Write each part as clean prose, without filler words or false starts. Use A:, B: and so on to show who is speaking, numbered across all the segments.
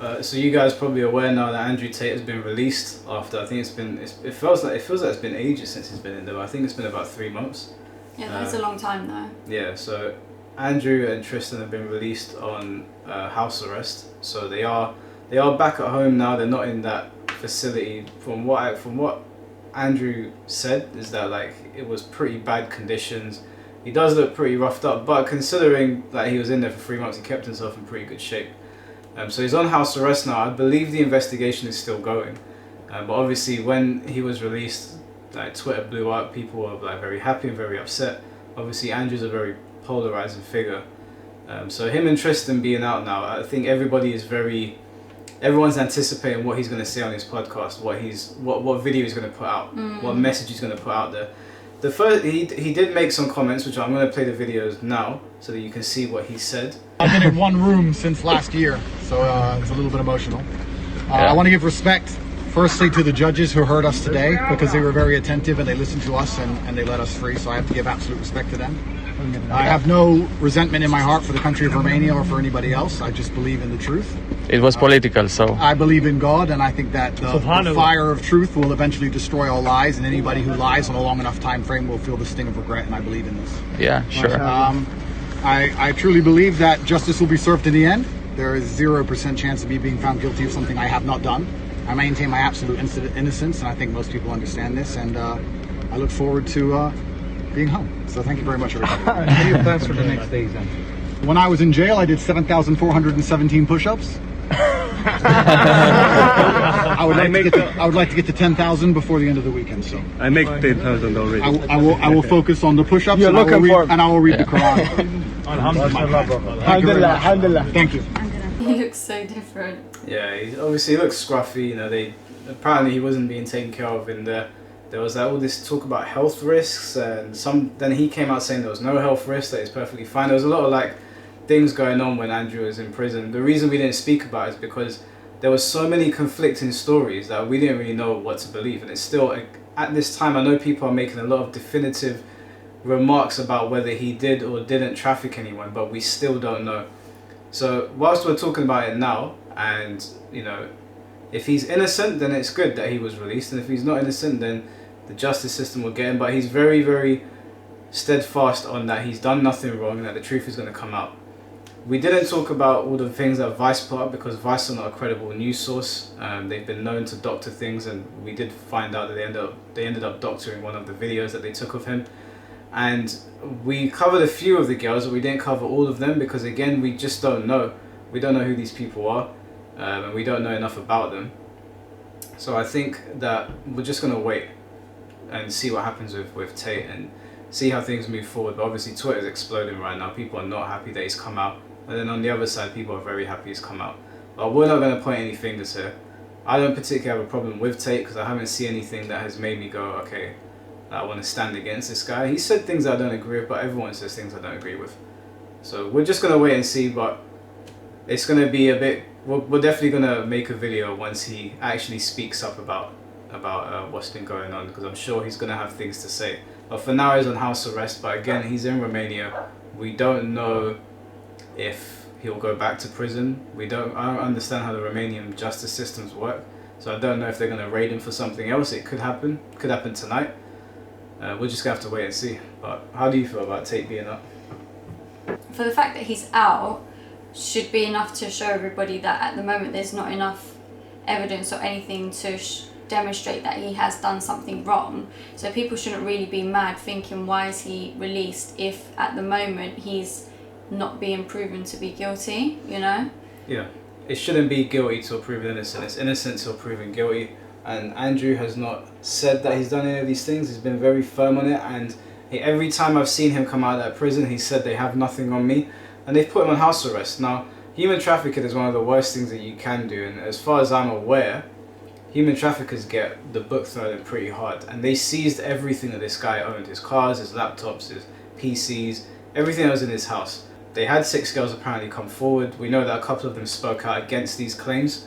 A: So you guys are probably aware now that Andrew Tate has been released after, I think it feels like it's been ages since he's been in there. I think it's been about 3 months.
B: Yeah, that's a long time though.
A: Yeah, so Andrew and Tristan have been released on house arrest. So they are back at home now. They're not in that facility. From what Andrew said is that like it was pretty bad conditions. He does look pretty roughed up, but considering that he was in there for 3 months, he kept himself in pretty good shape. So he's on house arrest now. I believe the investigation is still going, but obviously when he was released, like Twitter blew up. People were like very happy and very upset. Obviously Andrew's a very polarizing figure. So him and Tristan being out now, I think everyone's anticipating what he's going to say on his podcast, what video he's going to put out, what message he's going to put out there. The first, he did make some comments, which I'm going to play the videos now so that you can see what he said.
C: I've been in one room since last year, so it's a little bit emotional. I want to give respect, firstly, to the judges who heard us today, because they were very attentive and they listened to us and they let us free, so I have to give absolute respect to them. I have no resentment in my heart for the country of Romania or for anybody else. I just believe in the truth.
D: It was political, so...
C: I believe in God, and I think that the fire of truth will eventually destroy all lies, and anybody who lies on a long enough time frame will feel the sting of regret, and I believe in this.
D: Yeah, sure.
C: I truly believe that justice will be served in the end. There is 0% chance of me being found guilty of something I have not done. I maintain my absolute innocence, and I think most people understand this, and I look forward to being home. So thank you very much, everybody.
E: What are your plans for the next days then?
C: When I was in jail, I did 7,417 push-ups. I would like to get to 10,000 before the end of the weekend. So
E: I make 10,000 already.
C: I will focus on the push-ups and I will read the Quran.
E: Alhamdulillah.
C: Thank you.
B: He looks so different.
A: Yeah, he looks scruffy. You know, apparently he wasn't being taken care of in there. There was all this talk about health risks, and then he came out saying there was no health risks, that he's perfectly fine. There was a lot of like things going on when Andrew was in prison. The reason we didn't speak about it is because there were so many conflicting stories that we didn't really know what to believe. And it's still, at this time, I know people are making a lot of definitive remarks about whether he did or didn't traffic anyone, but we still don't know. So whilst we're talking about it now, and you know, if he's innocent, then it's good that he was released, and if he's not innocent, then the justice system will get him. But he's very, very steadfast on that he's done nothing wrong and that the truth is going to come out. We didn't talk about all the things that Vice put up because Vice are not a credible news source. They've been known to doctor things, and we did find out that they ended up doctoring one of the videos that they took of him. And we covered a few of the girls, but we didn't cover all of them because, again, we just don't know. We don't know who these people are, and we don't know enough about them. So I think that we're just going to wait and see what happens with Tate and see how things move forward. But obviously Twitter is exploding right now. People are not happy that he's come out. And then on the other side, people are very happy he's come out. But we're not going to point any fingers here. I don't particularly have a problem with Tate because I haven't seen anything that has made me go, okay, I want to stand against this guy. He said things I don't agree with, but everyone says things I don't agree with. So we're just going to wait and see, but it's going to be a bit... We're definitely going to make a video once he actually speaks up about what's been going on, because I'm sure he's going to have things to say. But for now, he's on house arrest. But again, he's in Romania. We don't know if he'll go back to prison. I don't understand how the Romanian justice systems work. So I don't know if they're going to raid him for something else. It could happen. Could happen tonight. We're just going to have to wait and see. But how do you feel about Tate being up?
B: For the fact that he's out should be enough to show everybody that at the moment there's not enough evidence or anything to demonstrate that he has done something wrong. So people shouldn't really be mad thinking, why is he released if at the moment he's not being proven to be guilty, you know? Yeah,
A: it shouldn't be guilty till proven innocent. It's innocent till proven guilty. And Andrew has not said that he's done any of these things. He's been very firm on it, and every time I've seen him come out of that prison, he said they have nothing on me, and they've put him on house arrest. Now, human trafficking is one of the worst things that you can do, and as far as I'm aware, human traffickers get the book thrown in pretty hard, and they seized everything that this guy owned: his cars, his laptops, his PCs, everything that was in his house. They had 6 girls apparently come forward. We know that a couple of them spoke out against these claims.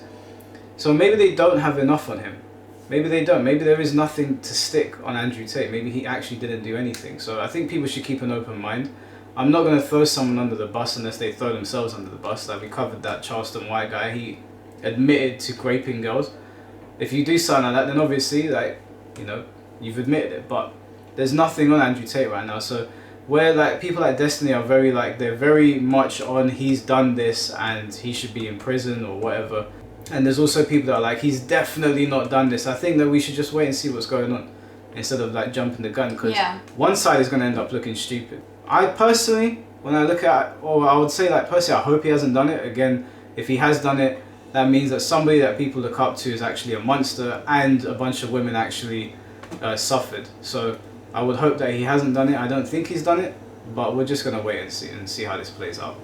A: So maybe they don't have enough on him. Maybe they don't. Maybe there is nothing to stick on Andrew Tate. Maybe he actually didn't do anything. So I think people should keep an open mind. I'm not going to throw someone under the bus unless they throw themselves under the bus. Like we covered that Charleston White guy. admitted to raping girls. If you do something like that, then obviously, like, you know, you've admitted it. But there's nothing on Andrew Tate right now. So where like people like Destiny are very like, they're very much on he's done this and he should be in prison or whatever. And there's also people that are like, he's definitely not done this. I think that we should just wait and see what's going on instead of like jumping the gun, because one side is going to end up looking stupid. I personally, when I look at, or I would say like personally, I hope he hasn't done it. Again, if he has done it, that means that somebody that people look up to is actually a monster, and a bunch of women actually suffered. So I would hope that he hasn't done it. I don't think he's done it, but we're just going to wait and see how this plays out.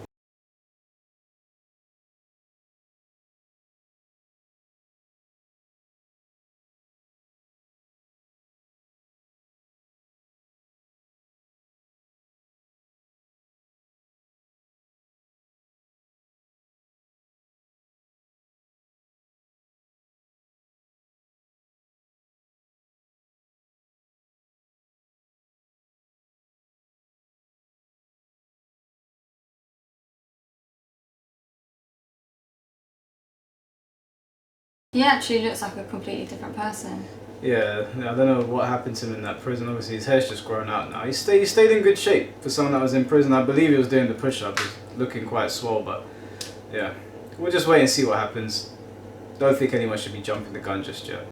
B: He actually looks like a completely different person.
A: Yeah, I don't know what happened to him in that prison. Obviously, his hair's just grown out now. He stayed in good shape for someone that was in prison. I believe he was doing the push-up. He's looking quite swole, but yeah. We'll just wait and see what happens. Don't think anyone should be jumping the gun just yet.